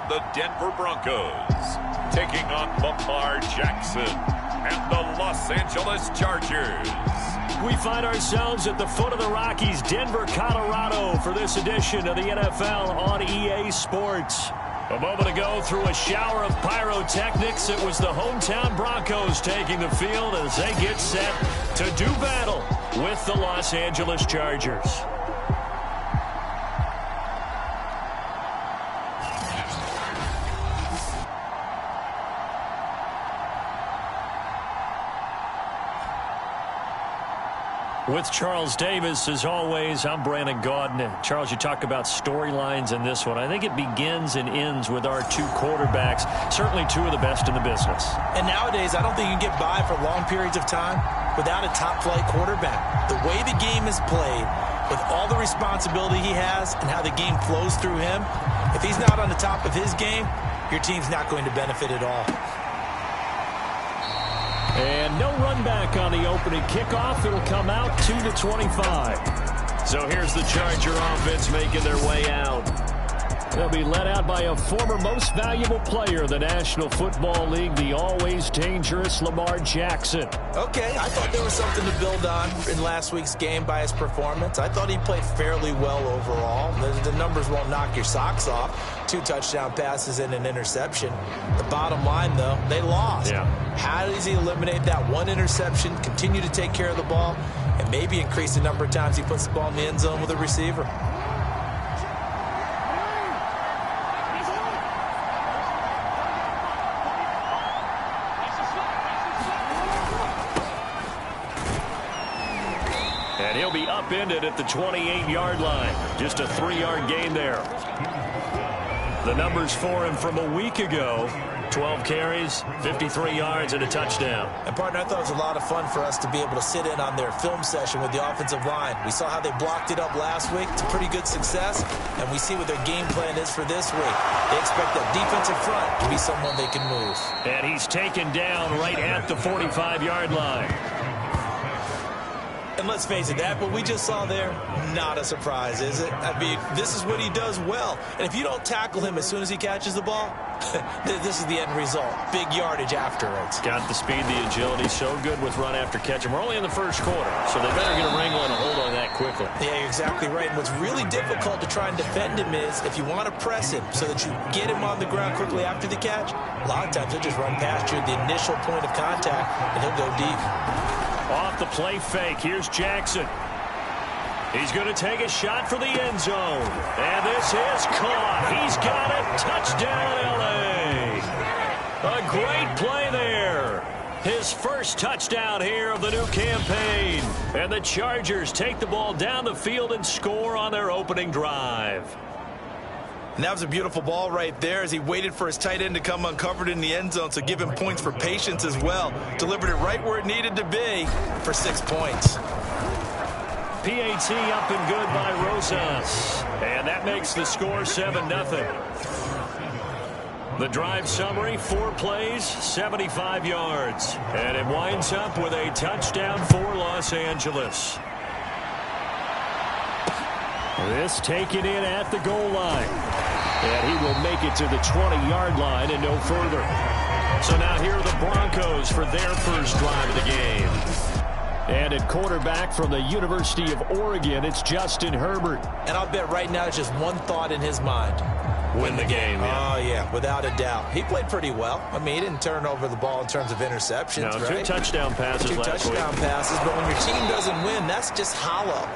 the Denver Broncos, taking on Lamar Jackson and the Los Angeles Chargers. We find ourselves at the foot of the Rockies, Denver, Colorado, for this edition of the NFL on EA Sports. A moment ago, through a shower of pyrotechnics, it was the hometown Broncos taking the field as they get set to do battle with the Los Angeles Chargers. With Charles Davis, as always, I'm Brandon Gaudin. Charles, you talk about storylines in this one. I think it begins and ends with our two quarterbacks, certainly two of the best in the business. And nowadays, I don't think you can get by for long periods of time without a top-flight quarterback. The way the game is played, with all the responsibility he has and how the game flows through him, if he's not on the top of his game, your team's not going to benefit at all. And no run back on the opening kickoff. It'll come out 2-25. So here's the Charger offense making their way out. They'll be led out by a former most valuable player of the National Football League, the always dangerous Lamar Jackson. Okay, I thought there was something to build on in last week's game by his performance. I thought he played fairly well overall. The numbers won't knock your socks off. 2 touchdown passes and an interception. The bottom line, though, they lost. Yeah. How does he eliminate that one interception, continue to take care of the ball, and maybe increase the number of times he puts the ball in the end zone with a receiver? And he'll be upended at the 28-yard line. Just a 3-yard gain there. The numbers for him from a week ago: 12 carries, 53 yards, and a touchdown. And, partner, I thought it was a lot of fun for us to be able to sit in on their film session with the offensive line. We saw how they blocked it up last week. It's a pretty good success, and we see what their game plan is for this week. They expect that defensive front to be someone they can move. And he's taken down right at the 45-yard line. And let's face it, that what we just saw there, not a surprise, is it? I mean, this is what he does well. And if you don't tackle him as soon as he catches the ball, this is the end result. Big yardage afterwards. Got the speed, the agility, so good with run after catch. And we're only in the first quarter, so they better get a wrangle and a hold on that quickly. Yeah, you're exactly right. And what's really difficult to try and defend him is if you want to press him so that you get him on the ground quickly after the catch, a lot of times he'll just run past you at the initial point of contact, and he'll go deep. Off the play fake, here's Jackson. He's going to take a shot for the end zone. And this is caught. He's got it. Touchdown, L.A. A great play there. His first touchdown here of the new campaign. And the Chargers take the ball down the field and score on their opening drive. And that was a beautiful ball right there as he waited for his tight end to come uncovered in the end zone, so give him points for patience as well. Delivered it right where it needed to be for 6 points. PAT up and good by Rosas. And that makes the score 7-0. The drive summary: 4 plays, 75 yards. And it winds up with a touchdown for Los Angeles. This taken in at the goal line. And he will make it to the 20-yard line and no further. So now here are the Broncos for their first drive of the game. And at quarterback from the University of Oregon, it's Justin Herbert. And I'll bet right now it's just one thought in his mind. Win the game. Yeah. Oh, yeah, without a doubt. He played pretty well. I mean, he didn't turn over the ball in terms of interceptions, no, right? 2 touchdown passes last week. 2 touchdown passes, but when your team doesn't win, that's just hollow.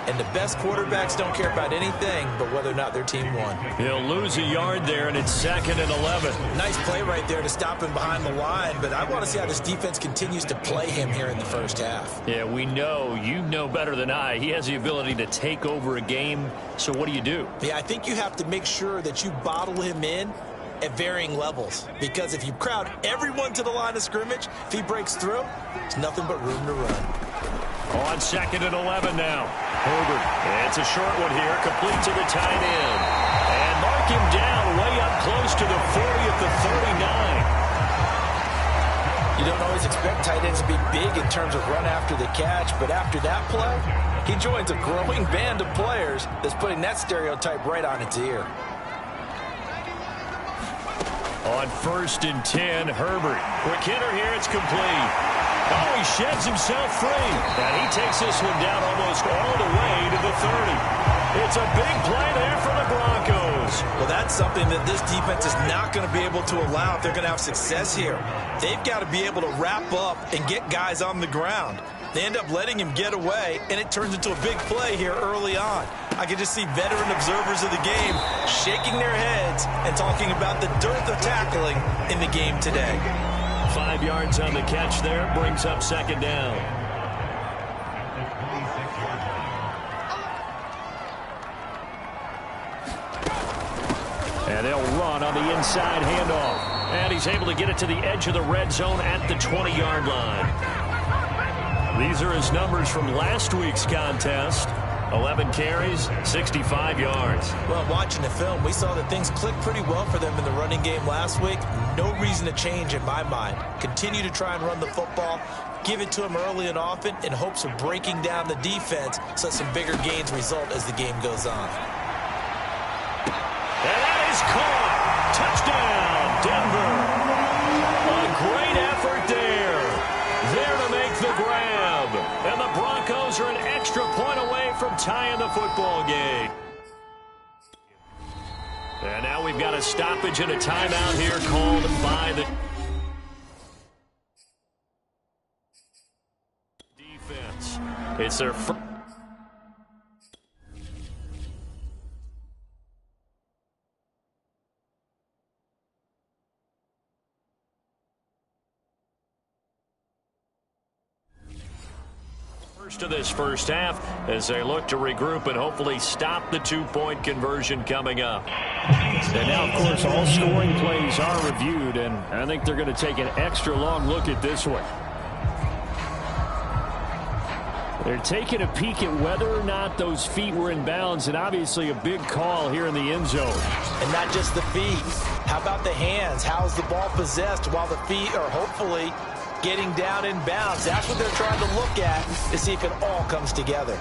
And the best quarterbacks don't care about anything but whether or not their team won. He'll lose a yard there, and it's 2nd and 11. Nice play right there to stop him behind the line, but I want to see how this defense continues to play him here in the first half. Yeah, we know. You know better than I. He has the ability to take over a game, so what do? Yeah, I think you have to make sure that you bottle him in at varying levels, because if you crowd everyone to the line of scrimmage, if he breaks through, there's nothing but room to run. On 2nd and 11 now. Herbert. It's a short one here, complete to the tight end. And mark him down way up close to the 40 at the 39. You don't always expect tight ends to be big in terms of run after the catch, but after that play, he joins a growing band of players that's putting that stereotype right on its ear. On 1st and 10, Herbert. Quick hitter here, it's complete. Oh, he sheds himself free. And he takes this one down almost all the way to the 30. It's a big play there for the Broncos. Well, that's something that this defense is not going to be able to allow if they're going to have success here. They've got to be able to wrap up and get guys on the ground. They end up letting him get away, and it turns into a big play here early on. I can just see veteran observers of the game shaking their heads and talking about the dearth of tackling in the game today. 5 yards on the catch there, brings up 2nd down. And they'll run on the inside handoff. And he's able to get it to the edge of the red zone at the 20-yard line. These are his numbers from last week's contest. 11 carries, 65 yards. Well, watching the film, we saw that things clicked pretty well for them in the running game last week. No reason to change in my mind. Continue to try and run the football, give it to him early and often in hopes of breaking down the defense so some bigger gains result as the game goes on. And that is caught. Touchdown, Denver. A great effort there. There to make the grab. And the Broncos are an extra point away from tying the football game. And now we've got a stoppage and a timeout here called by the defense. It's their first. To this first half as they look to regroup and hopefully stop the 2-point conversion coming up. And now, of course, all scoring plays are reviewed, and I think they're going to take an extra long look at this one. They're taking a peek at whether or not those feet were in bounds, and obviously a big call here in the end zone. And not just the feet. How about the hands? How's the ball possessed while the feet are hopefully getting down in bounds? That's what they're trying to look at to see if it all comes together.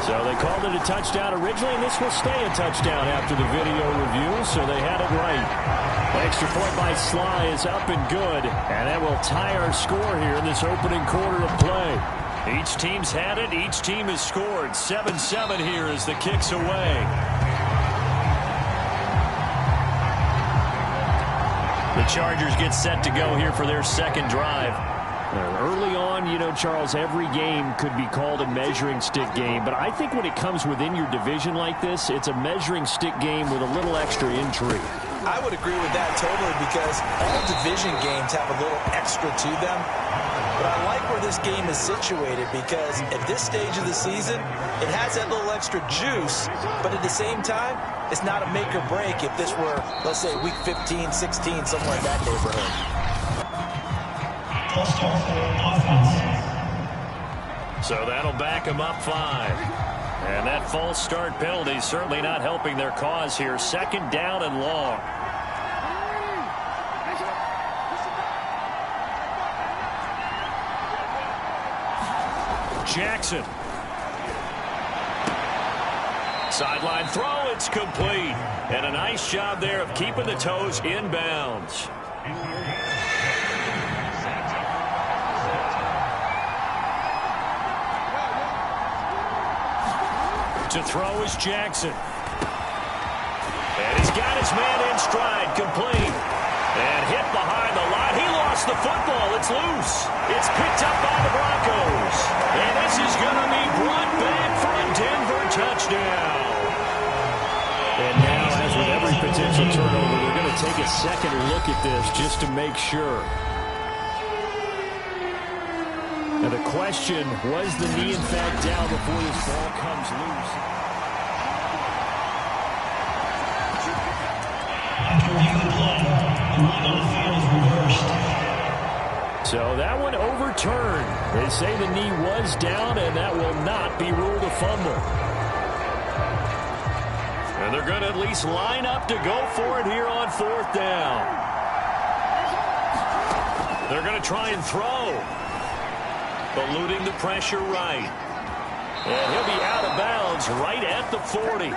So they called it a touchdown originally, and this will stay a touchdown after the video review, so they had it right. Extra point by Sly is up and good, and that will tie our score here in this opening quarter of play. Each team's had it. Each team has scored. 7-7 here as the kick's away. The Chargers get set to go here for their second drive. Early on, you know, Charles, every game could be called a measuring stick game. But I think when it comes within your division like this, it's a measuring stick game with a little extra intrigue. I would agree with that totally because all division games have a little extra to them. But I like where this game is situated because at this stage of the season, it has that little extra juice. But at the same time, it's not a make or break if this were, let's say, week 15, 16, somewhere in that neighborhood. So that'll back them up 5. And that false start penalty is certainly not helping their cause here. 2nd down and long. Jackson. Sideline throw, it's complete. And a nice job there of keeping the toes in bounds. To throw is Jackson. And he's got his man in stride, complete. And hit behind the line. He lost the football. It's loose. It's picked up by the Broncos. And this is going to be brought back for a Denver touchdown. And now, as with every potential turnover, they're going to take a second look at this just to make sure. And the question, was the knee in fact down before this ball comes loose? So that one overturned. They say the knee was down, and that will not be ruled a fumble. And they're going to at least line up to go for it here on 4th down. They're going to try and throw. Eluding the pressure right. And he'll be out of bounds right at the 40.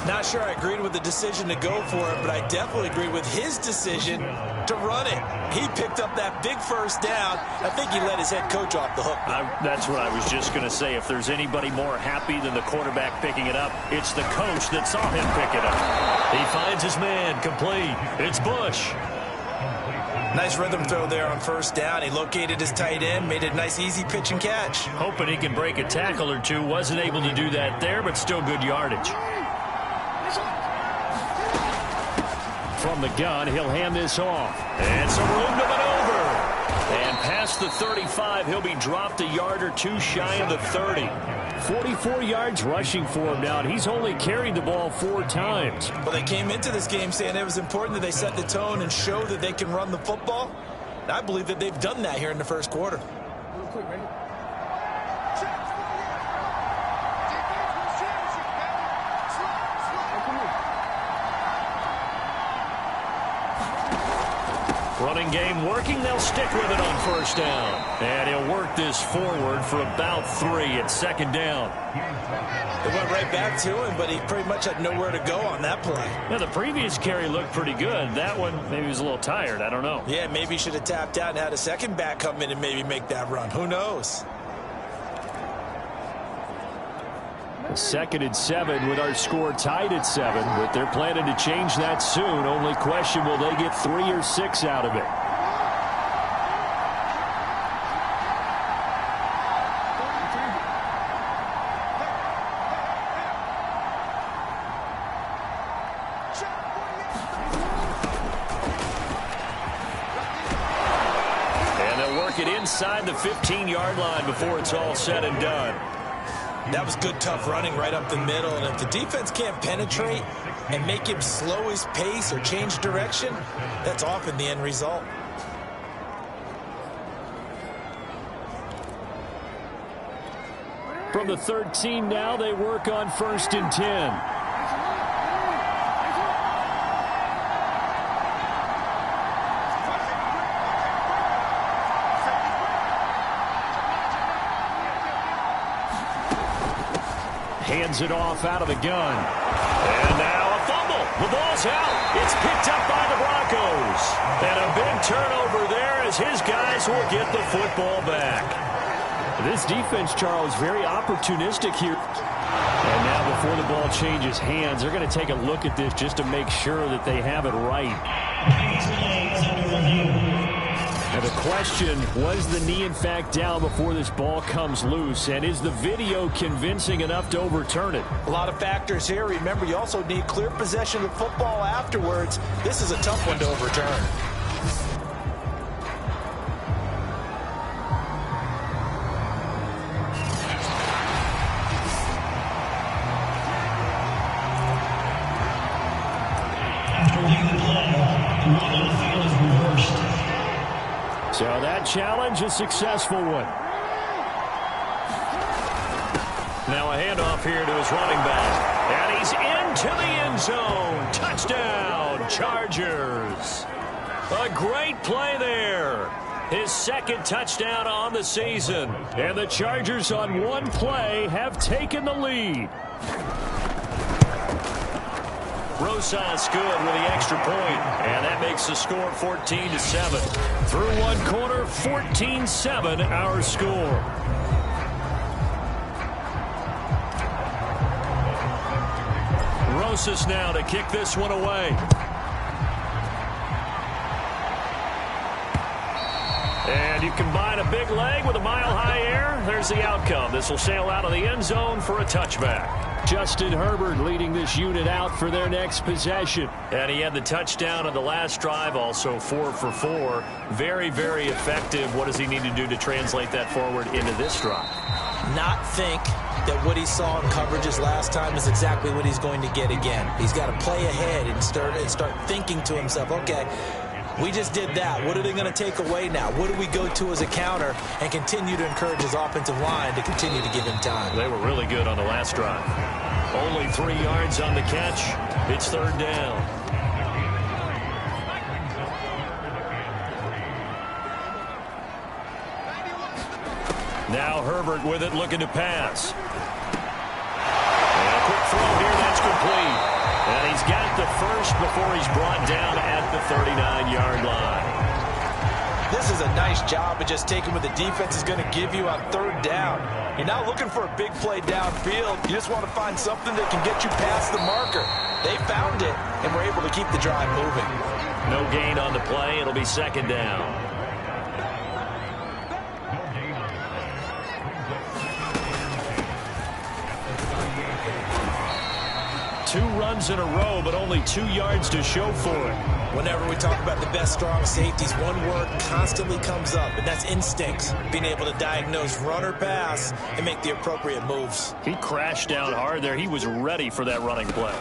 Not sure I agreed with the decision to go for it, but I definitely agree with his decision to run it. He picked up that big first down. I think he let his head coach off the hook. That's what I was just going to say. If there's anybody more happy than the quarterback picking it up, it's the coach that saw him pick it up. He finds his man, complete. It's Bush. Nice rhythm throw there on first down. He located his tight end, made a nice easy pitch and catch. Hoping he can break a tackle or two. Wasn't able to do that there, but still good yardage. From the gun, he'll hand this off. And some room to maneuver. And past the 35, he'll be dropped a yard or two shy of the 30. 44 yards rushing for him now, and he's only carried the ball 4 times. Well, they came into this game saying it was important that they set the tone and show that they can run the football. And I believe that they've done that here in the first quarter. Real quick, ready? Running game working. They'll stick with it on first down. And he'll work this forward for about 3 at second down. They went right back to him, but he pretty much had nowhere to go on that play. Now, the previous carry looked pretty good. That one, maybe he was a little tired. I don't know. Yeah, maybe he should have tapped out and had a second back come in and maybe make that run. Who knows? 2nd and 7 with our score tied at 7, but they're planning to change that soon. Only question, will they get 3 or 6 out of it? And they'll work it inside the 15-yard line before it's all said and done. That was good, tough running right up the middle. And if the defense can't penetrate and make him slow his pace or change direction, that's often the end result. From the 13 now, they work on 1st and 10. Hands it off out of the gun. And now a fumble. The ball's out. It's picked up by the Broncos. And a big turnover there as his guys will get the football back. This defense, Charles, very opportunistic here. And now before the ball changes hands, they're going to take a look at this just to make sure that they have it right. And the question, was the knee in fact down before this ball comes loose? And is the video convincing enough to overturn it? A lot of factors here. Remember, you also need clear possession of the football afterwards. This is a tough one to overturn. So that challenge, a successful one. Now a handoff here to his running back. And he's into the end zone. Touchdown, Chargers. A great play there. His 2nd touchdown on the season. And the Chargers on one play have taken the lead. Rosas good with the extra point, and that makes the score 14-7. Through one quarter, 14-7 our score. Rosas now to kick this one away. And you combine a big leg with a mile-high air. There's the outcome. This will sail out of the end zone for a touchback. Justin Herbert leading this unit out for their next possession. And he had the touchdown on the last drive, also 4 for 4. Very, very effective. What does he need to do to translate that forward into this drive? Not think that what he saw in coverages last time is exactly what he's going to get again. He's got to play ahead and start thinking to himself, okay, we just did that. What are they going to take away now? What do we go to as a counter? And continue to encourage his offensive line to continue to give him time. They were really good on the last drive. Only 3 yards on the catch. It's 3rd down. Now Herbert with it, looking to pass. And a quick throw here, that's complete. And he's got the first before he's brought down at the 39-yard line. This is a nice job of just taking what the defense is going to give you on third down. You're not looking for a big play downfield. You just want to find something that can get you past the marker. They found it, and were able to keep the drive moving. No gain on the play. It'll be second down. Two runs in a row, but only 2 yards to show for it. Whenever we talk about the best strong safeties, one word constantly comes up, and that's instincts. Being able to diagnose run or pass and make the appropriate moves. He crashed down hard there. He was ready for that running play.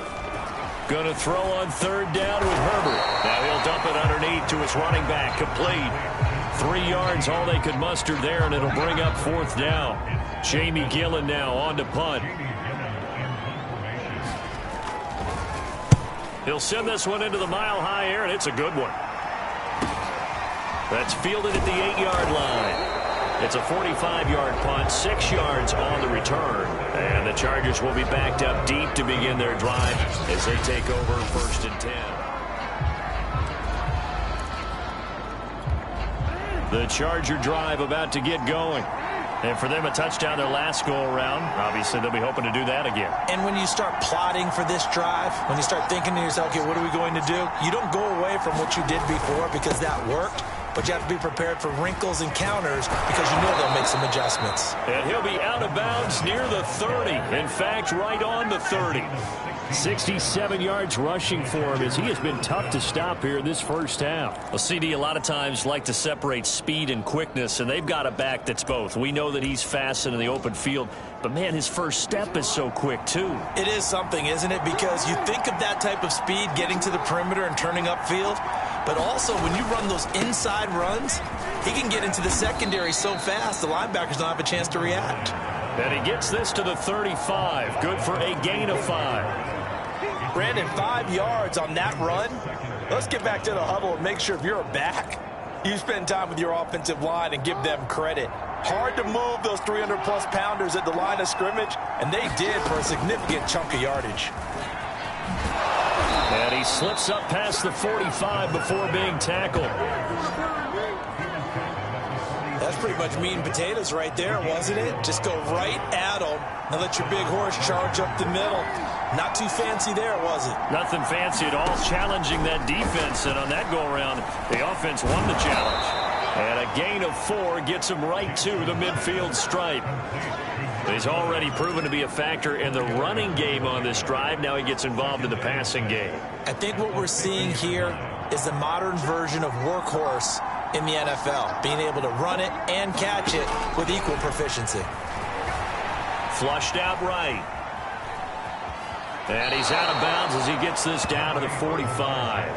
Going to throw on third down with Herbert. Now he'll dump it underneath to his running back. Complete. 3 yards, all they could muster there, and it'll bring up fourth down. Jamie Gillen now on to punt. He'll send this one into the mile-high air, and it's a good one. That's fielded at the 8-yard line. It's a 45-yard punt, 6 yards on the return. And the Chargers will be backed up deep to begin their drive as they take over 1st and 10. The Charger drive about to get going. And for them, a touchdown their last go-around. Obviously, they'll be hoping to do that again. And when you start plotting for this drive, when you start thinking to yourself, okay, what are we going to do? You don't go away from what you did before because that worked. But you have to be prepared for wrinkles and counters because you know they'll make some adjustments. And he'll be out of bounds near the 30. In fact, right on the 30. 67 yards rushing for him as he has been tough to stop here in this first half. Well, CD, a lot of times like to separate speed and quickness, and they've got a back that's both. We know that he's fast in the open field, but, man, his first step is so quick, too. It is something, isn't it? Because you think of that type of speed getting to the perimeter and turning upfield, but also when you run those inside runs, he can get into the secondary so fast the linebackers don't have a chance to react. And he gets this to the 35. Good for a gain of 5. Brandon, 5 yards on that run. Let's get back to the huddle and make sure if you're a back, you spend time with your offensive line and give them credit. Hard to move those 300-plus pounders at the line of scrimmage, and they did for a significant chunk of yardage. And he slips up past the 45 before being tackled. That's pretty much meat and potatoes right there, wasn't it? Just go right at them and let your big horse charge up the middle. Not too fancy there, was it? Nothing fancy at all, challenging that defense. And on that go-around, the offense won the challenge. And a gain of 4 gets him right to the midfield stripe. He's already proven to be a factor in the running game on this drive. Now he gets involved in the passing game. I think what we're seeing here is the modern version of workhorse in the NFL, being able to run it and catch it with equal proficiency. Flushed out right. And he's out of bounds as he gets this down to the 45.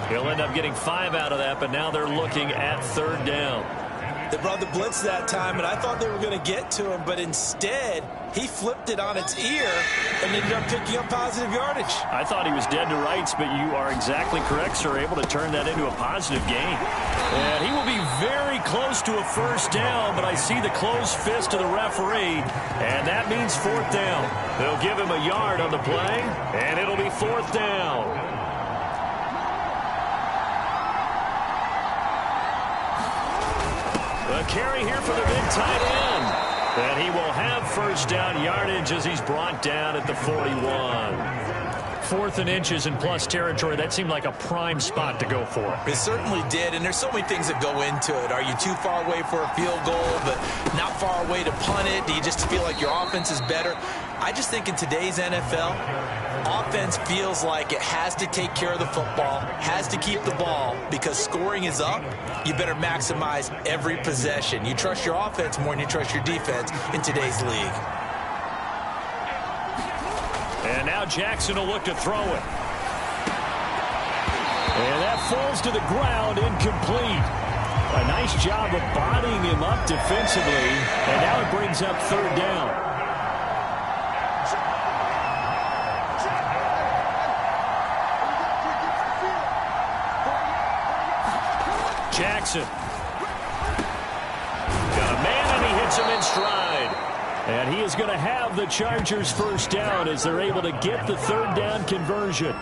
He'll end up getting 5 out of that, but now they're looking at third down. They brought the blitz that time, and I thought they were going to get to him, but instead, he flipped it on its ear and ended up picking up positive yardage. I thought he was dead to rights, but you are exactly correct, sir, able to turn that into a positive gain. And he will be very close to a first down, but I see the closed fist of the referee, and that means fourth down. They'll give him a yard on the play, and it'll be fourth down. A carry here for the big tight end. And he will have first down yardage as he's brought down at the 41. 4th and inches in plus territory. That seemed like a prime spot to go for. It certainly did, and there's so many things that go into it. Are you too far away for a field goal, but not far away to punt it? Do you just feel like your offense is better? I just think in today's NFL, offense feels like it has to take care of the football, has to keep the ball, because scoring is up. You better maximize every possession. You trust your offense more than you trust your defense in today's league. And now Jackson will look to throw it. And that falls to the ground, incomplete. A nice job of bodying him up defensively, and now it brings up third down. Jackson. Got a man, and he hits him in stride. And he is going to have the Chargers first down as they're able to get the third down conversion.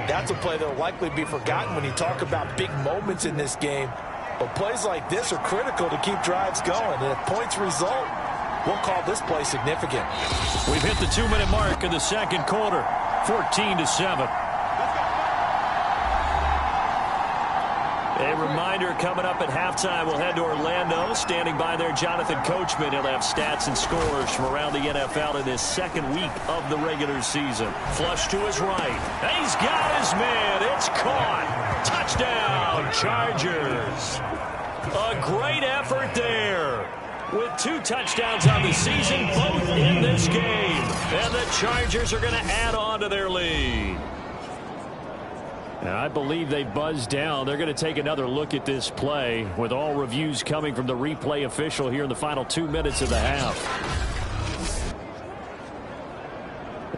That's a play that will likely be forgotten when you talk about big moments in this game. But plays like this are critical to keep drives going. And if points result, we'll call this play significant. We've hit the 2-minute mark in the second quarter, 14-7. A reminder, coming up at halftime, we'll head to Orlando. Standing by there, Jonathan Coachman. He'll have stats and scores from around the NFL in his second week of the regular season. Flush to his right. He's got his man. It's caught. Touchdown, Chargers. A great effort there. With 2 touchdowns on the season, both in this game. And the Chargers are going to add on to their lead. Now, I believe they buzzed down. They're going to take another look at this play with all reviews coming from the replay official here in the final 2 minutes of the half.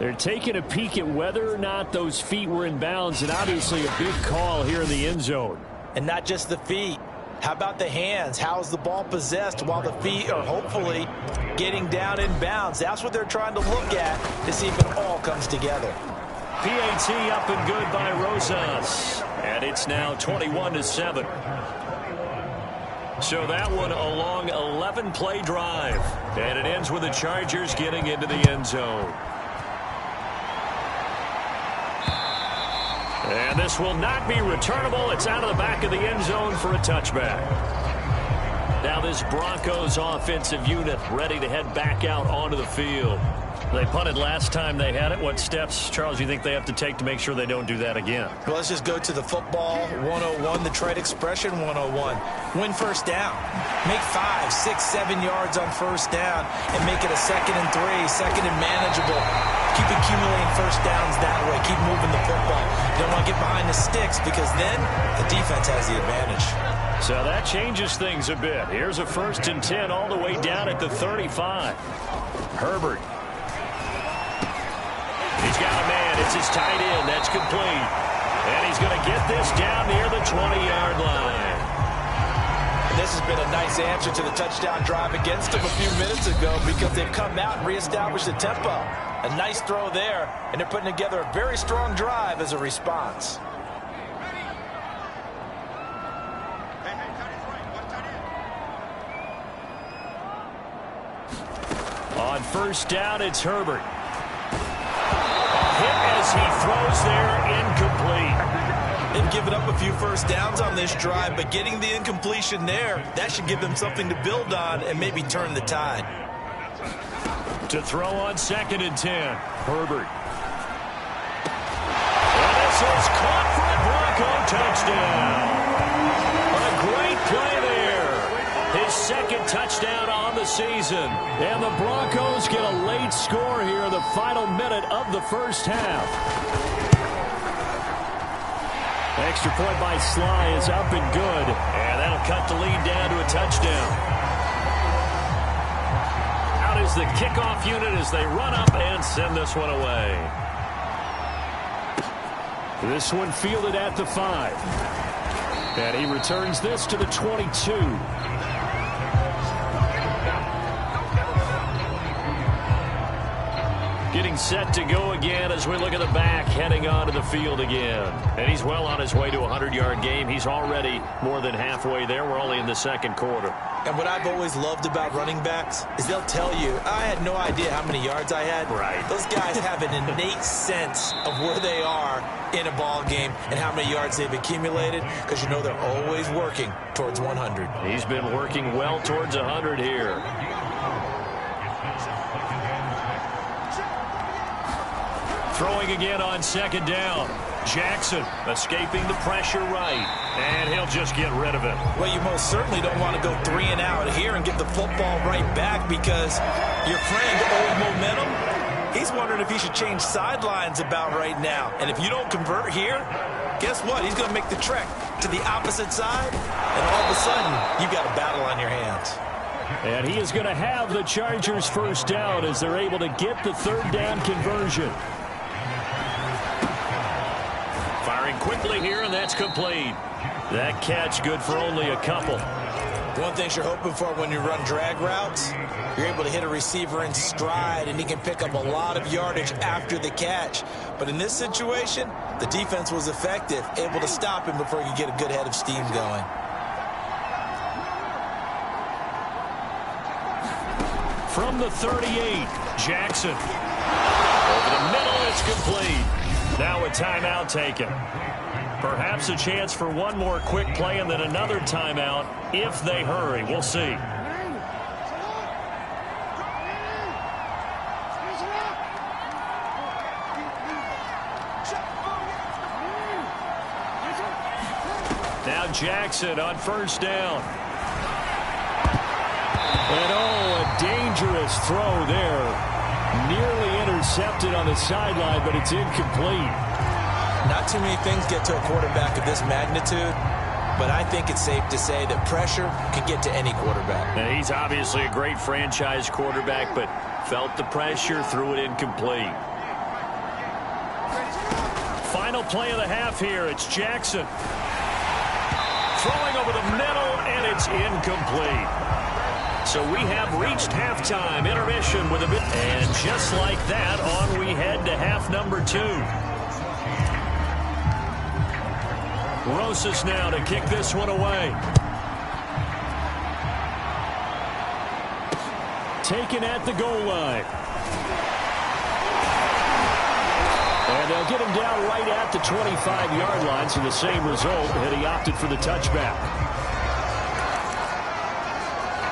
They're taking a peek at whether or not those feet were in bounds, and obviously a big call here in the end zone. And not just the feet. How about the hands? How is the ball possessed while the feet are hopefully getting down in bounds? That's what they're trying to look at to see if it all comes together. PAT up and good by Rosas. And it's now 21-7. So that one a long 11-play drive. And it ends with the Chargers getting into the end zone. And this will not be returnable. It's out of the back of the end zone for a touchback. Now this Broncos offensive unit ready to head back out onto the field. They punted last time they had it. What steps, Charles, do you think they have to take to make sure they don't do that again? Well, let's just go to the football 101, the trade expression 101. Win first down. Make 5, 6, 7 yards on first down and make it a 2nd and 3, second and manageable. Keep accumulating first downs that way. Keep moving the football. You don't want to get behind the sticks because then the defense has the advantage. So that changes things a bit. Here's a 1st and 10 all the way down at the 35. Herbert. He's got a man. It's his tight end. That's complete. And he's going to get this down near the 20-yard line. And this has been a nice answer to the touchdown drive against them a few minutes ago because they've come out and reestablished the tempo. A nice throw there, and they're putting together a very strong drive as a response. On first down, it's Herbert. As he throws there, incomplete. They've given up a few first downs on this drive, but getting the incompletion there, that should give them something to build on and maybe turn the tide. To throw on 2nd and 10, Herbert. And this is caught for a Bronco touchdown. A great play there. His 2nd touchdown on the season. And the Broncos get a late score here in the final minute of the first half. Extra point by Sly is up and good. And that'll cut the lead down to a touchdown. Out is the kickoff unit as they run up and send this one away. This one fielded at the 5. And he returns this to the 22. Getting set to go again as we look at the back, heading onto the field again. And he's well on his way to a 100-yard game. He's already more than halfway there. We're only in the second quarter. And what I've always loved about running backs is they'll tell you, I had no idea how many yards I had. Right. Those guys have an innate sense of where they are in a ball game and how many yards they've accumulated because you know they're always working towards 100. He's been working well towards 100 here. Throwing again on 2nd down. Jackson escaping the pressure right. And he'll just get rid of it. Well, you most certainly don't want to go 3 and out here and get the football right back because your friend, old momentum, he's wondering if he should change sidelines about right now. And if you don't convert here, guess what? He's going to make the trek to the opposite side. And all of a sudden, you've got a battle on your hands. And he is going to have the Chargers first down as they're able to get the 3rd down conversion. Firing quickly here, and that's complete. That catch good for only a couple. One thing you're hoping for when you run drag routes, you're able to hit a receiver in stride, and he can pick up a lot of yardage after the catch. But in this situation, the defense was effective, able to stop him before he could get a good head of steam going. From the 38, Jackson. Over the middle, it's complete. Now a timeout taken. Perhaps a chance for one more quick play and then another timeout if they hurry. We'll see. Now Jackson on first down. And a dangerous throw there. Nearly intercepted on the sideline, but it's incomplete. Not too many things get to a quarterback of this magnitude, but I think it's safe to say that pressure can get to any quarterback. And he's obviously a great franchise quarterback, but felt the pressure, threw it incomplete. Final play of the half here. It's Jackson. Throwing over the middle, and it's incomplete. So we have reached halftime, intermission with a bit. And just like that, on we head to half number 2. Rosas now to kick this one away. Taken at the goal line. And they'll get him down right at the 25-yard line, so the same result, and he opted for the touchback.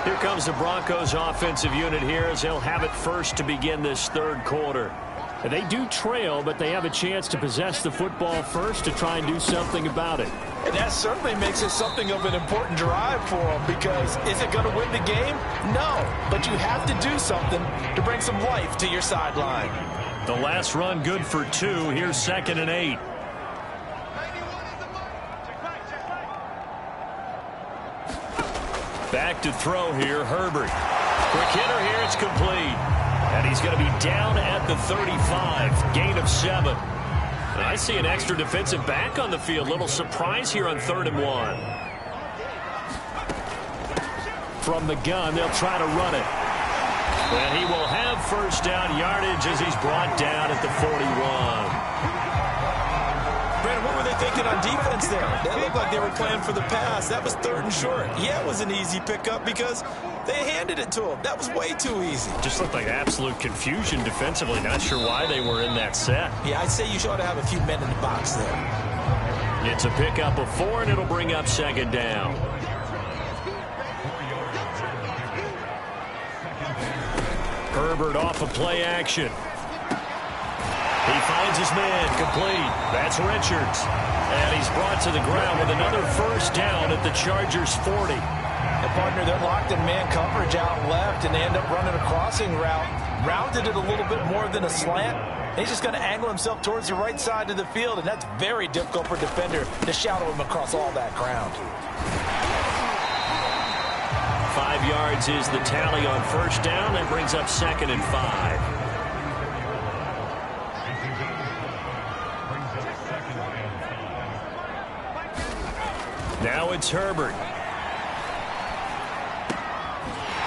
Here comes the Broncos offensive unit here as they'll have it first to begin this third quarter. They do trail, but they have a chance to possess the football first to try and do something about it. And that certainly makes it something of an important drive for them, because is it going to win the game? No, but you have to do something to bring some life to your sideline. The last run good for 2. Here's 2nd and 8. Back to throw here, Herbert. Quick hitter here, it's complete. And he's going to be down at the 35. Gain of 7. And I see an extra defensive back on the field. Little surprise here on 3rd and 1. From the gun, they'll try to run it. And he will have first down yardage as he's brought down at the 41. Brandon, what were they thinking on defense there? That looked like they were playing for the pass. That was 3rd and short. Yeah, it was an easy pickup because they handed it to him. That was way too easy. Just looked like absolute confusion defensively. Not sure why they were in that set. Yeah, I'd say you ought to have a few men in the box there. It's a pickup of 4, and it'll bring up 2nd down. Herbert off of play action. He finds his man, complete. That's Richards. And he's brought to the ground with another first down at the Chargers' 40. And partner, they're locked in man coverage out left, and they end up running a crossing route. Routed it a little bit more than a slant. He's just going to angle himself towards the right side of the field, and that's very difficult for a defender to shadow him across all that ground. 5 yards is the tally on first down. That brings up 2nd and 5. Now it's Herbert.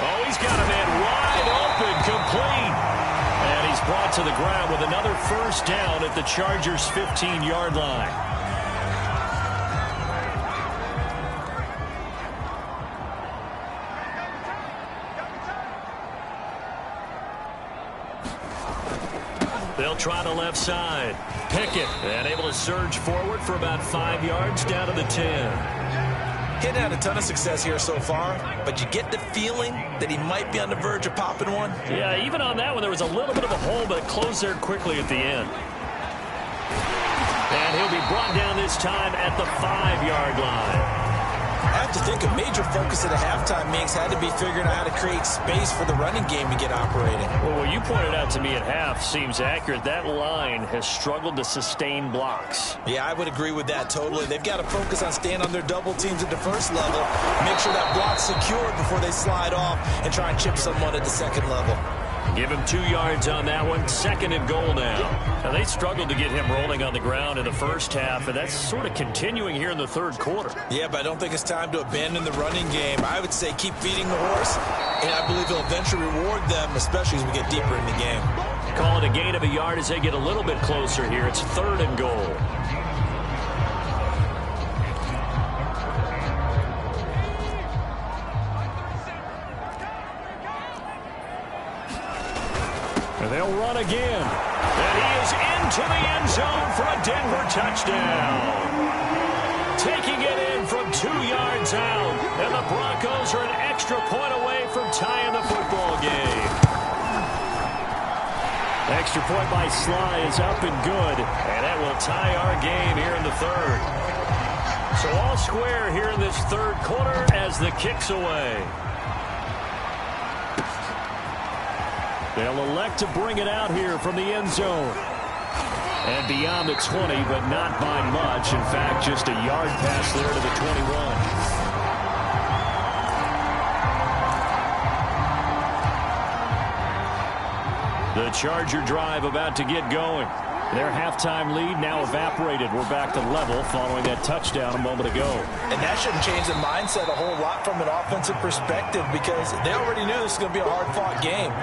Oh, he's got a man wide open, complete. And he's brought to the ground with another first down at the Chargers' 15-yard line. They'll try the left side. Pickett, and able to surge forward for about 5 yards down to the 10. Hadn't had a ton of success here so far, but you get the feeling that he might be on the verge of popping one. Yeah, even on that one, there was a little bit of a hole, but it closed there quickly at the end. And he'll be brought down this time at the 5-yard line. I have to think a major focus at a halftime, Minks, had to be figuring out how to create space for the running game to get operating. Well, what you pointed out to me at half seems accurate. That line has struggled to sustain blocks. Yeah, I would agree with that totally. They've got to focus on staying on their double teams at the first level, make sure that block's secured before they slide off and try and chip someone at the second level. Give him 2 yards on that one. 2nd and goal now. Now, they struggled to get him rolling on the ground in the first half, and that's sort of continuing here in the third quarter. Yeah, but I don't think it's time to abandon the running game. I would say keep feeding the horse, and I believe he'll eventually reward them, especially as we get deeper in the game. Call it a gain of a yard as they get a little bit closer here. It's 3rd and goal. And they'll run again. And he is into the end zone for a Denver touchdown. Taking it in from 2 yards out. And the Broncos are an extra point away from tying the football game. Extra point by Sly is up and good. And that will tie our game here in the 3rd. So all square here in this 3rd quarter as the kick's away. They'll elect to bring it out here from the end zone. And beyond the 20, but not by much. In fact, just a yard pass there to the 21. The Charger drive about to get going. Their halftime lead now evaporated. We're back to level following that touchdown a moment ago. And that shouldn't change the mindset a whole lot from an offensive perspective because they already knew this was going to be a hard-fought game.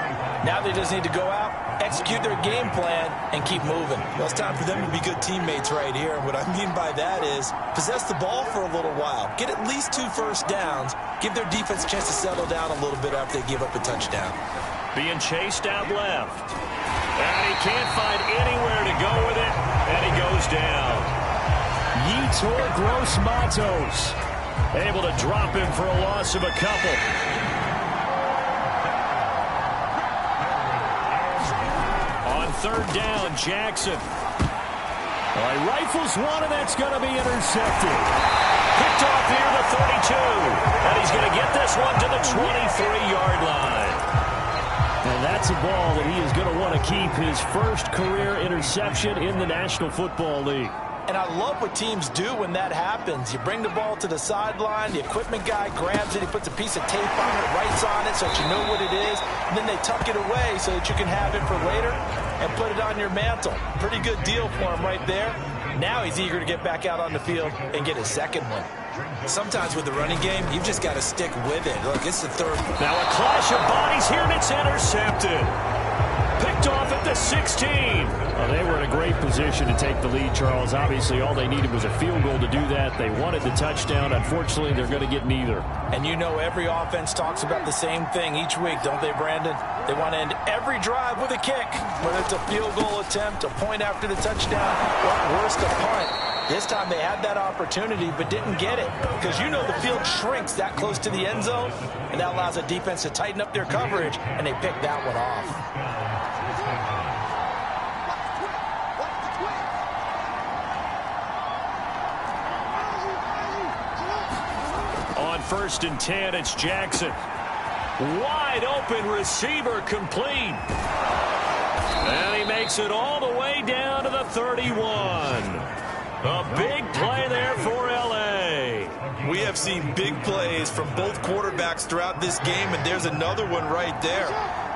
Now they just need to go out, execute their game plan, and keep moving. Well, it's time for them to be good teammates right here. And what I mean by that is possess the ball for a little while. Get at least 2 first downs. Give their defense a chance to settle down a little bit after they give up a touchdown. Being chased out left. And he can't find anywhere to go with it, and he goes down. Yetur Gross-Matos able to drop him for a loss of a couple. On 3rd down, Jackson. Well, he rifles one, and that's going to be intercepted. Picked off near the 32, and he's going to get this one to the 23-yard line. And that's a ball that he is going to want to keep, his first career interception in the National Football League. And I love what teams do when that happens. You bring the ball to the sideline, the equipment guy grabs it, he puts a piece of tape on it, writes on it so that you know what it is, and then they tuck it away so that you can have it for later and put it on your mantle. Pretty good deal for him right there. Now he's eager to get back out on the field and get his 2nd one. Sometimes with the running game, you've just got to stick with it. Look, it's the 3rd. Now a clash of bodies here, and it's intercepted. Picked off at the 16. Well, they were in a great position to take the lead, Charles. Obviously, all they needed was a field goal to do that. They wanted the touchdown. Unfortunately, they're going to get neither. And you know every offense talks about the same thing each week, don't they, Brandon? They want to end every drive with a kick, whether it's a field goal attempt, a point after the touchdown, or worse, a punt. This time they had that opportunity but didn't get it because you know the field shrinks that close to the end zone, and that allows the defense to tighten up their coverage, and they picked that one off. On 1st and 10, it's Jackson. Wide open receiver complete. And he makes it all the way down to the 31. A big play there for L.A. We have seen big plays from both quarterbacks throughout this game, and there's another one right there.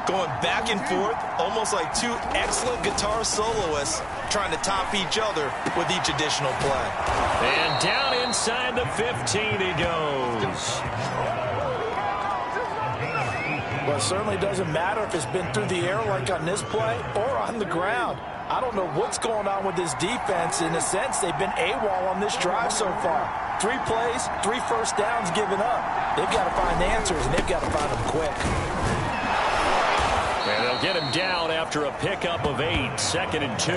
Going back and forth, almost like 2 excellent guitar soloists trying to top each other with each additional play. And down inside the 15 he goes. Well, it certainly doesn't matter if it's been through the air like on this play or on the ground. I don't know what's going on with this defense. In a sense, they've been AWOL on this drive so far. 3 plays, 3 first downs given up. They've got to find answers, and they've got to find them quick. And they'll get him down after a pickup of 8, 2nd and 2.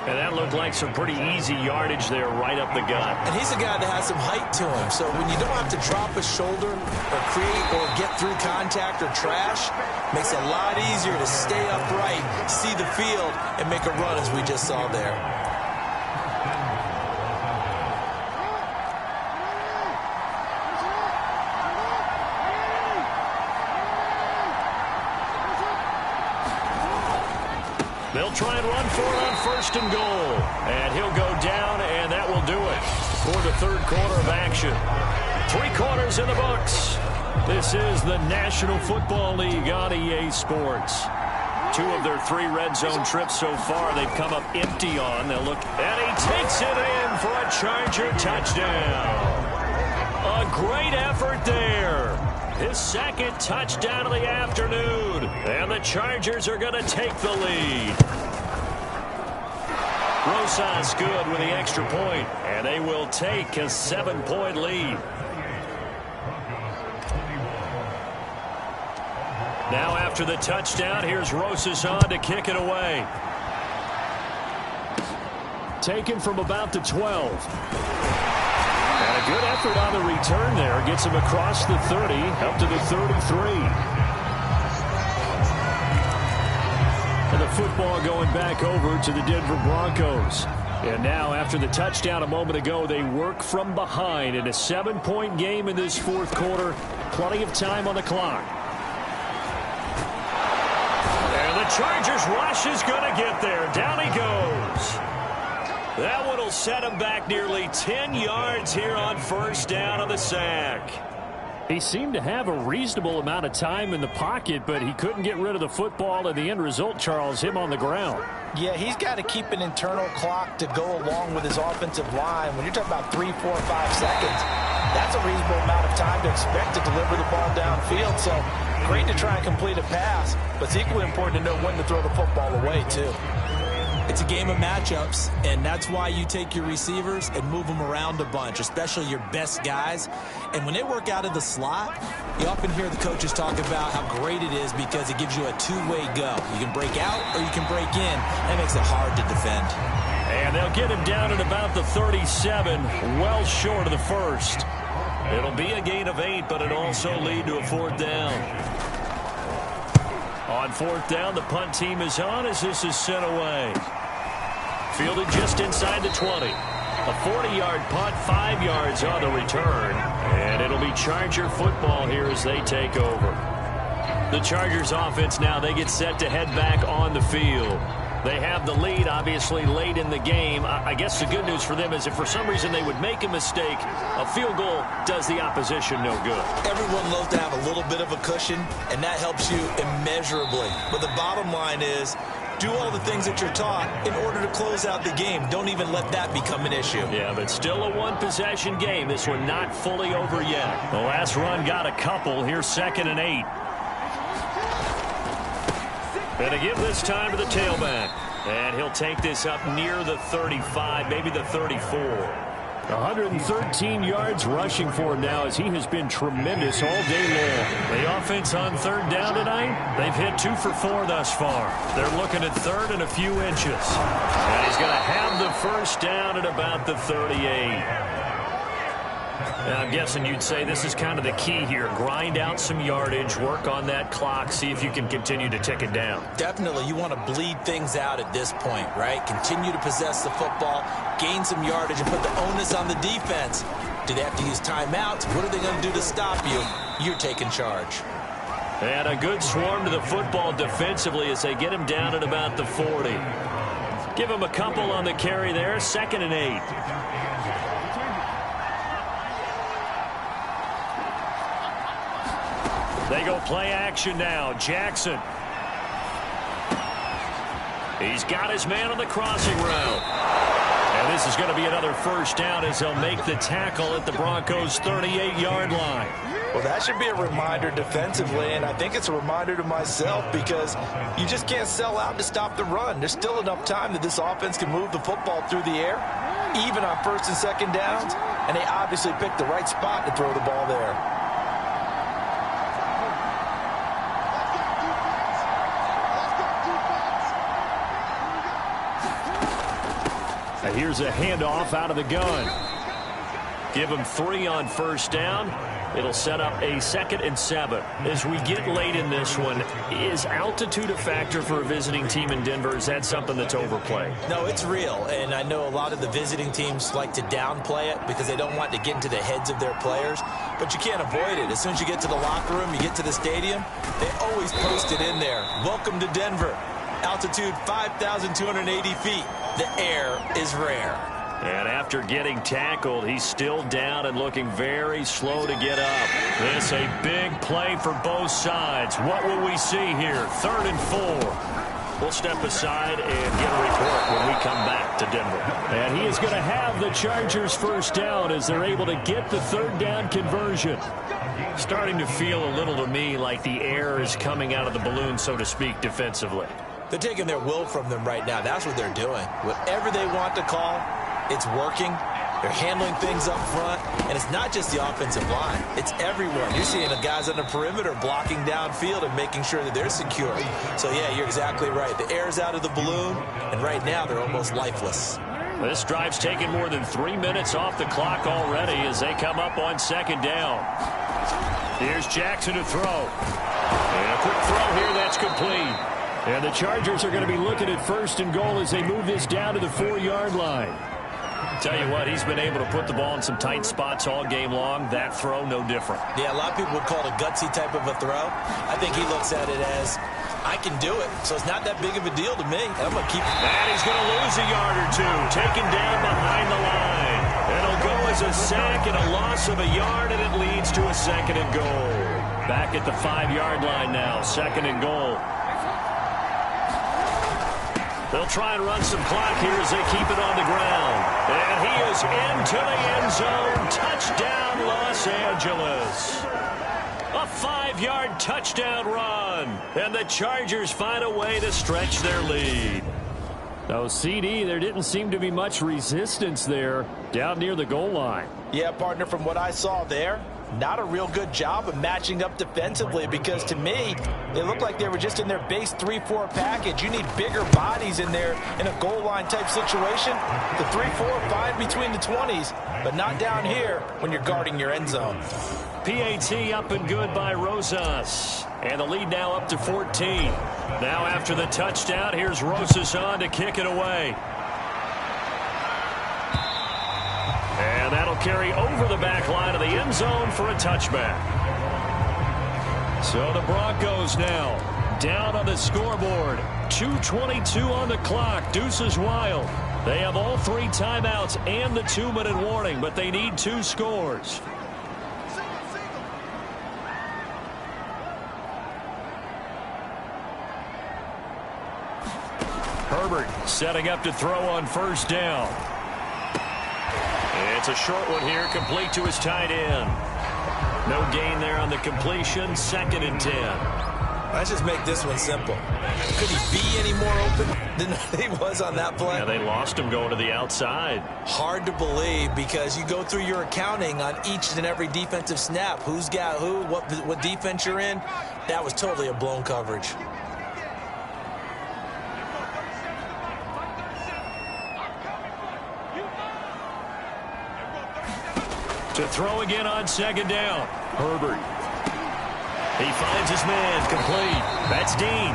And that looked like some pretty easy yardage there right up the gut. And he's a guy that has some height to him. So when you don't have to drop a shoulder or create or get through contact or trash, makes it a lot easier to stay upright, see the field, and make a run as we just saw there. They'll try and run for it on 1st and goal. And he'll go down, and that will do it for the 3rd quarter of action. 3 quarters in the books. This is the National Football League on EA Sports. 2 of their 3 red zone trips so far they've come up empty on. They'll look, and he takes it in for a Charger touchdown. A great effort there. His second touchdown of the afternoon. And the Chargers are going to take the lead. Rosas good with the extra point, and they will take a 7-point lead. Now after the touchdown, here's Rosas on to kick it away. Taken from about the 12. And a good effort on the return there. Gets him across the 30, up to the 33. And the football going back over to the Denver Broncos. And now after the touchdown a moment ago, they work from behind in a 7-point game in this 4th quarter. Plenty of time on the clock. Chargers rush is going to get there. Down he goes. That one will set him back nearly 10 yards here on first down on the sack. He seemed to have a reasonable amount of time in the pocket, but he couldn't get rid of the football, and the end result, Charles, him on the ground. Yeah, he's got to keep an internal clock to go along with his offensive line. When you're talking about 3, 4, 5 seconds, that's a reasonable amount of time to expect to deliver the ball downfield. So great to try and complete a pass, but it's equally important to know when to throw the football away, too. It's a game of matchups, and that's why you take your receivers and move them around a bunch, especially your best guys. And when they work out of the slot, you often hear the coaches talk about how great it is because it gives you a 2-way go. You can break out or you can break in. That makes it hard to defend. And they'll get him down at about the 37, well short of the first. It'll be a gain of 8, but it'll also lead to a 4th down. On 4th down, the punt team is on as this is sent away. Fielded just inside the 20. A 40-yard punt, 5 yards on the return. And it'll be Charger football here as they take over. The Chargers offense now, they get set to head back on the field. They have the lead, obviously, late in the game. I guess the good news for them is if for some reason they would make a mistake, a field goal does the opposition no good. Everyone loves to have a little bit of a cushion, and that helps you immeasurably. But the bottom line is, do all the things that you're taught in order to close out the game. Don't even let that become an issue. Yeah, but still a one-possession game. This one not fully over yet. The last run got a couple. Here's 2nd and 8. And to give this time to the tailback. And he'll take this up near the 35, maybe the 34. 113 yards rushing for him now as he has been tremendous all day long. The offense on 3rd down tonight, they've hit 2 for 4 thus far. They're looking at 3rd and a few inches. And he's going to have the first down at about the 38. And I'm guessing you'd say this is kind of the key here. Grind out some yardage, work on that clock, see if you can continue to tick it down. Definitely, you want to bleed things out at this point, right? Continue to possess the football, gain some yardage, and put the onus on the defense. Do they have to use timeouts? What are they going to do to stop you? You're taking charge. And a good swarm to the football defensively as they get him down at about the 40. Give him a couple on the carry there, 2nd and 8. They go play action now. Jackson. He's got his man on the crossing route. And this is going to be another first down as they'll make the tackle at the Broncos' 38-yard line. Well, that should be a reminder defensively, and I think it's a reminder to myself because you just can't sell out to stop the run. There's still enough time that this offense can move the football through the air, even on 1st and 2nd downs, and they obviously picked the right spot to throw the ball there. Here's a handoff out of the gun. Give him 3 on first down. It'll set up a 2nd and 7. As we get late in this one, is altitude a factor for a visiting team in Denver? Is that something that's overplayed? No, it's real, and I know a lot of the visiting teams like to downplay it because they don't want to get into the heads of their players, but you can't avoid it. As soon as you get to the locker room, you get to the stadium, they always post it in there. Welcome to Denver. Altitude 5,280 feet. The air is rare. And after getting tackled, he's still down and looking very slow to get up. This a big play for both sides. What will we see here? 3rd and 4. We'll step aside and get a report when we come back to Denver. And he is going to have the Chargers first down as they're able to get the 3rd down conversion. Starting to feel a little to me like the air is coming out of the balloon, so to speak, defensively. They're taking their will from them right now. That's what they're doing. Whatever they want to call, it's working. They're handling things up front. And it's not just the offensive line. It's everyone. You're seeing the guys on the perimeter blocking downfield and making sure that they're secure. So, yeah, you're exactly right. The air's out of the balloon, and right now they're almost lifeless. This drive's taken more than 3 minutes off the clock already as they come up on 2nd down. Here's Jackson to throw. And a quick throw here that's complete. And the Chargers are going to be looking at 1st and goal as they move this down to the 4-yard line. Tell you what, he's been able to put the ball in some tight spots all game long. That throw, no different. Yeah, a lot of people would call it a gutsy type of a throw. I think he looks at it as, I can do it, so it's not that big of a deal to me. I'm going to keep it. And he's going to lose a yard or two. Taken down behind the line. It'll go as a sack and a loss of a yard, and it leads to a 2nd and goal. Back at the 5-yard line now, 2nd and goal. They'll try and run some clock here as they keep it on the ground. And he is into the end zone. Touchdown, Los Angeles. A 5-yard touchdown run. And the Chargers find a way to stretch their lead. Now, CD, there didn't seem to be much resistance there down near the goal line. Yeah, partner, from what I saw there, not a real good job of matching up defensively because, to me, they looked like they were just in their base 3-4 package. You need bigger bodies in there in a goal line type situation. The 3-4 fine between the 20s, but not down here when you're guarding your end zone. PAT up and good by Rosas. And the lead now up to 14. Now after the touchdown, here's Rosas on to kick it away. And that'll carry over the back line of the end zone for a touchback. So the Broncos now down on the scoreboard. 2:22 on the clock. Deuces wild. They have all 3 timeouts and the 2-minute warning, but they need 2 scores. Herbert setting up to throw on 1st down. It's a short one here, complete to his tight end. No gain there on the completion, 2nd and 10. Let's just make this one simple. Could he be any more open than he was on that play? Yeah, they lost him going to the outside. Hard to believe because you go through your accounting on each and every defensive snap. Who's got who, what defense you're in. That was totally a blown coverage. To throw again on 2nd down. Herbert. He finds his man, complete. That's Dean.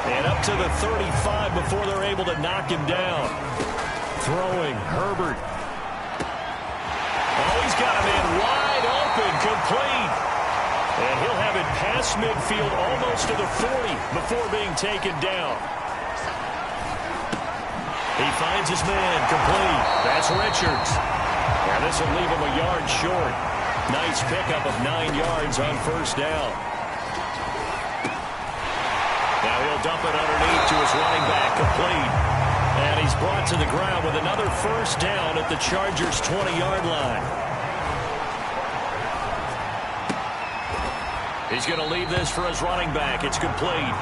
And up to the 35 before they're able to knock him down. Throwing, Herbert. Oh, he's got him in wide open, complete. And he'll have it past midfield almost to the 40 before being taken down. He finds his man, complete. That's Richards. And this will leave him a yard short. Nice pickup of 9 yards on 1st down. Now he'll dump it underneath to his running back, complete. And he's brought to the ground with another 1st down at the Chargers' 20-yard line. He's going to leave this for his running back. It's complete.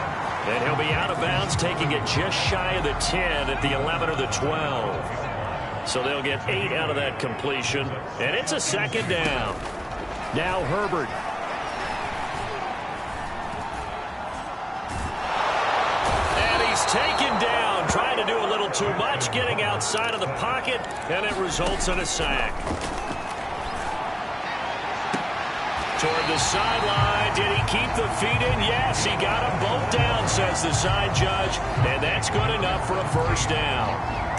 And he'll be out of bounds, taking it just shy of the 10 at the 11 or the 12. So they'll get 8 out of that completion. And it's a 2nd down. Now Herbert. And he's taken down. Trying to do a little too much. Getting outside of the pocket. And it results in a sack. Toward the sideline. Did he keep the feet in? Yes, he got them both down, says the side judge. And that's good enough for a 1st down.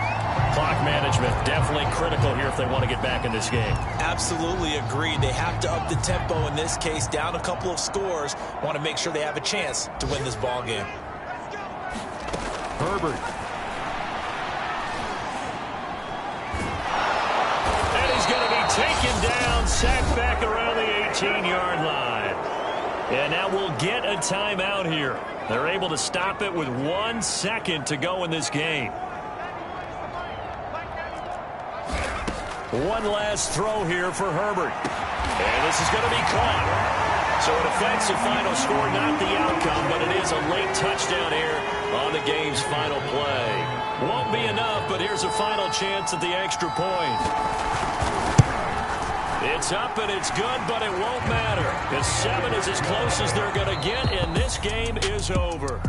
Clock management definitely critical here if they want to get back in this game. Absolutely agreed. They have to up the tempo in this case. Down a couple of scores. Want to make sure they have a chance to win this ball game. Herbert. And now we'll get a timeout here. They're able to stop it with 1 second to go in this game. One last throw here for Herbert. And this is going to be caught. So it affects the final score, not the outcome, but it is a late touchdown here on the game's final play. Won't be enough, but here's a final chance at the extra point. It's up and it's good, but it won't matter. The 7 is as close as they're going to get, and this game is over.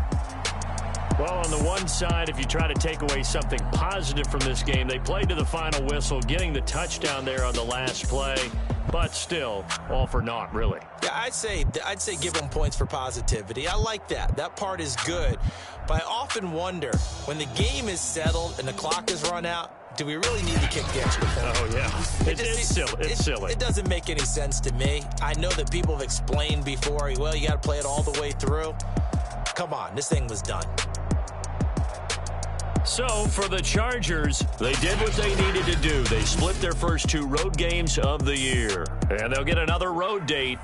Well, on the one side, if you try to take away something positive from this game, they played to the final whistle, getting the touchdown there on the last play. But still, all for naught, really. Yeah, I'd say give them points for positivity. I like that. That part is good. But I often wonder, when the game is settled and the clock is run out, do we really need to kick the extra point? Oh, yeah. It's silly. It doesn't make any sense to me. I know that people have explained before, well, you got to play it all the way through. Come on, this thing was done. So, for the Chargers, they did what they needed to do. They split their first 2 road games of the year. And they'll get another road date